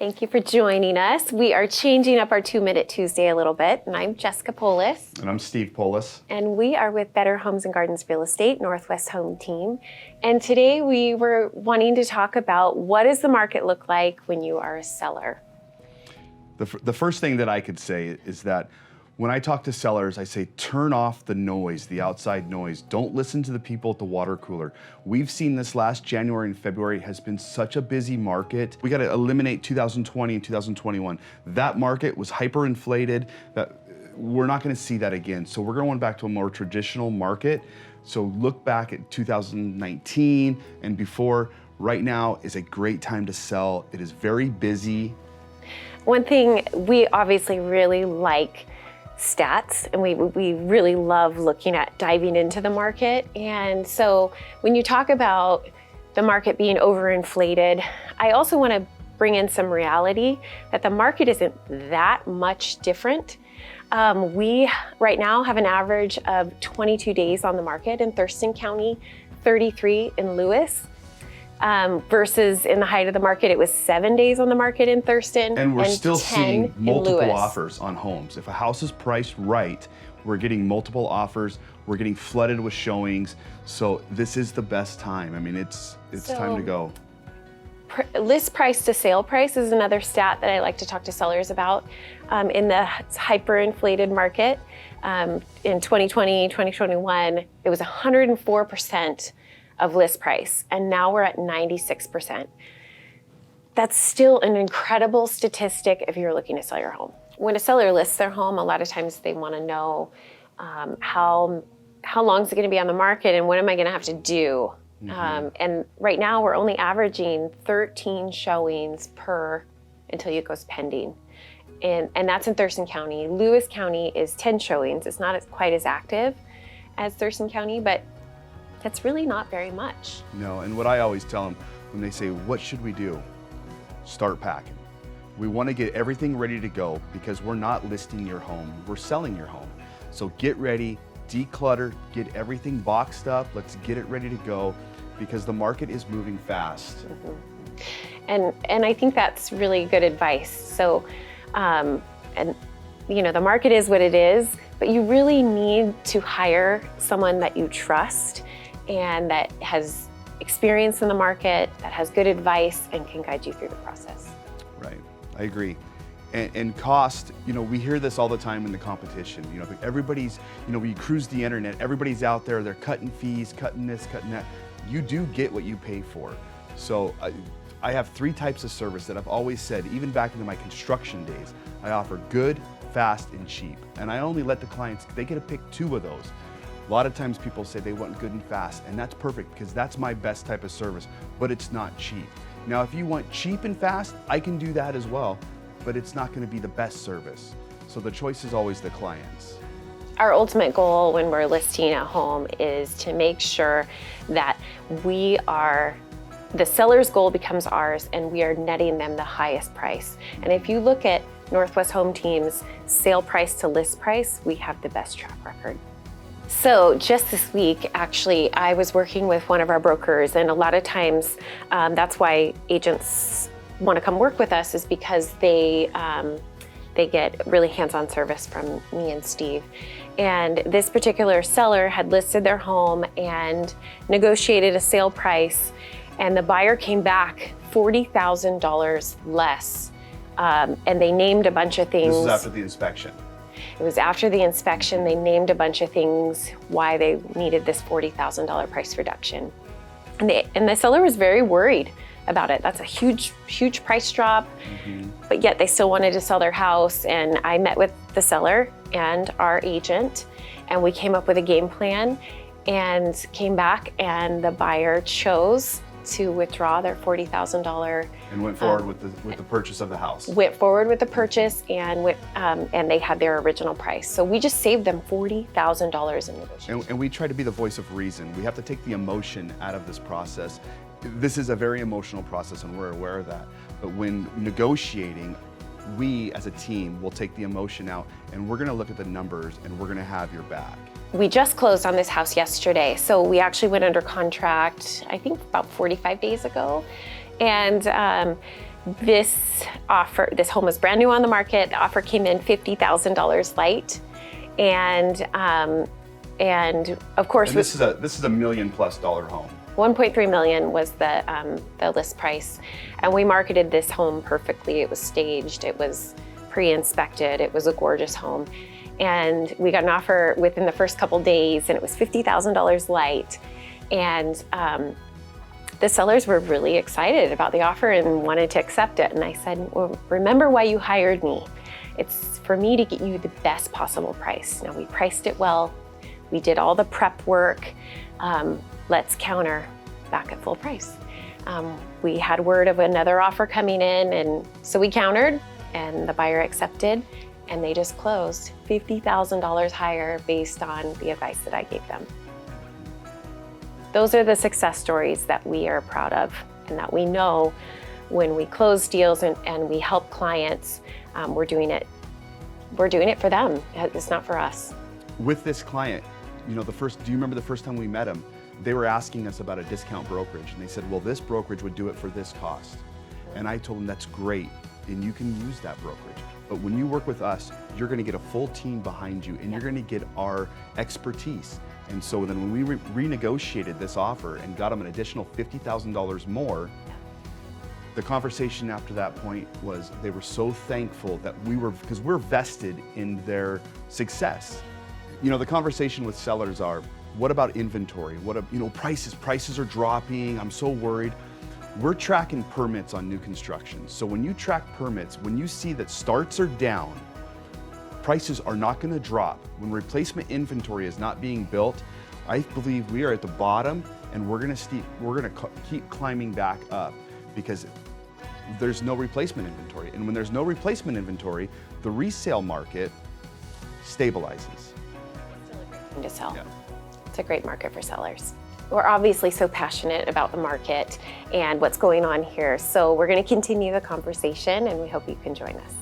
Thank you for joining us. We are changing up our 2-Minute Tuesday a little bit, and I'm Jessica Poulos. And I'm Steve Poulos. And we are with Better Homes and Gardens Real Estate, Northwest Home Team. And today we were wanting to talk about what does the market look like when you are a seller? The first thing that I could say is that when I talk to sellers, I say, turn off the noise, the outside noise. Don't listen to the people at the water cooler. We've seen this last January and February has been such a busy market. We got to eliminate 2020 and 2021. That market was hyperinflated. That we're not going to see that again. So we're going back to a more traditional market. So look back at 2019 and before. Right now is a great time to sell. It is very busy. One thing we obviously really like stats, and we really love looking at diving into the market. And so when you talk about the market being overinflated, I also want to bring in some reality that the market isn't that much different. We right now have an average of 22 days on the market in Thurston County, 33 in Lewis. Versus in the height of the market, it was 7 days on the market in Thurston. And we're still seeing multiple Lewis. offers on homes. If a house is priced right, we're getting multiple offers. We're getting flooded with showings. So this is the best time. I mean, it's time to go. List price to sale price is another stat that I like to talk to sellers about. In the hyperinflated market, in 2020, 2021, it was 104% of list price, and now we're at 96%. That's still an incredible statistic if you're looking to sell your home. When a seller lists their home, a lot of times they want to know how long is it going to be on the market and what am I going to have to do? And right now we're only averaging 13 showings until it goes pending. And that's in Thurston County. Lewis County is 10 showings. It's not quite as active as Thurston County, but that's really not very much. No, and what I always tell them when they say, what should we do? Start packing. We want to get everything ready to go because we're not listing your home, we're selling your home. So get ready, declutter, get everything boxed up, let's get it ready to go because the market is moving fast. And I think that's really good advice. So, and you know, the market is what it is, but you really need to hire someone that you trust and that has experience in the market, that has good advice and can guide you through the process. Right, I agree. And cost, you know, we hear this all the time in the competition. You know, everybody's, you know, we cruise the internet, everybody's out there, they're cutting fees, cutting this, cutting that. You do get what you pay for. So I have 3 types of service that I've always said, even back into my construction days. I offer good, fast, and cheap. And I only let the clients, they get to pick 2 of those. A lot of times people say they want good and fast, and that's perfect because that's my best type of service, but it's not cheap. Now, if you want cheap and fast, I can do that as well, but it's not going to be the best service. So the choice is always the client's. Our ultimate goal when we're listing a home is to make sure that the seller's goal becomes ours and we are netting them the highest price. And if you look at Northwest Home Team's sale price to list price, we have the best track record. So just this week, actually, I was working with one of our brokers, and a lot of times that's why agents want to come work with us is because they get really hands-on service from me and Steve. And this particular seller had listed their home and negotiated a sale price, and the buyer came back $40,000 less. And they named a bunch of things. This is after the inspection. It was after the inspection. They named a bunch of things why they needed this $40,000 price reduction. And the seller was very worried about it. That's a huge, huge price drop, but yet they still wanted to sell their house. And I met with the seller and our agent, and we came up with a game plan and came back, and the buyer chose to withdraw their $40,000 and went forward with the purchase of the house. Went forward with the purchase and they had their original price. So we just saved them $40,000 in negotiation. And we try to be the voice of reason. We have to take the emotion out of this process. This is a very emotional process, and we're aware of that. But when negotiating, we as a team will take the emotion out, and we're going to look at the numbers, and we're going to have your back. We just closed on this house yesterday, so we actually went under contract, I think about 45 days ago. And This home was brand new on the market. The offer came in $50,000 light, and of course, And this is a $1 million+ home. 1.3 million was the list price, and we marketed this home perfectly. It was staged, it was pre-inspected, it was a gorgeous home, and we got an offer within the first couple days, and it was $50,000 light, and the sellers were really excited about the offer and wanted to accept it. And I said, well, remember why you hired me. It's for me to get you the best possible price. Now, we priced it well, we did all the prep work. Let's counter back at full price. We had word of another offer coming in, and so we countered, and the buyer accepted, and they just closed $50,000 higher based on the advice that I gave them. Those are the success stories that we are proud of, and that we know when we close deals and we help clients, we're doing it for them. It's not for us. With this client, do you remember the first time we met him? They were asking us about a discount brokerage, and they said, well, this brokerage would do it for this cost. And I told them, that's great, and you can use that brokerage. But when you work with us, you're gonna get a full team behind you, and you're gonna get our expertise. And so then when we renegotiated this offer and got them an additional $50,000 more, the conversation after that point was they were so thankful that because we're vested in their success. The conversation with sellers are, what about inventory? Prices are dropping, I'm so worried. We're tracking permits on new construction. So when you track permits, when you see that starts are down, prices are not gonna drop. When replacement inventory is not being built, I believe we are at the bottom, and we're gonna keep climbing back up because there's no replacement inventory. And when there's no replacement inventory, the resale market stabilizes. Still a great thing to sell. Yeah. It's a great market for sellers. We're obviously so passionate about the market and what's going on here. So we're going to continue the conversation, and we hope you can join us.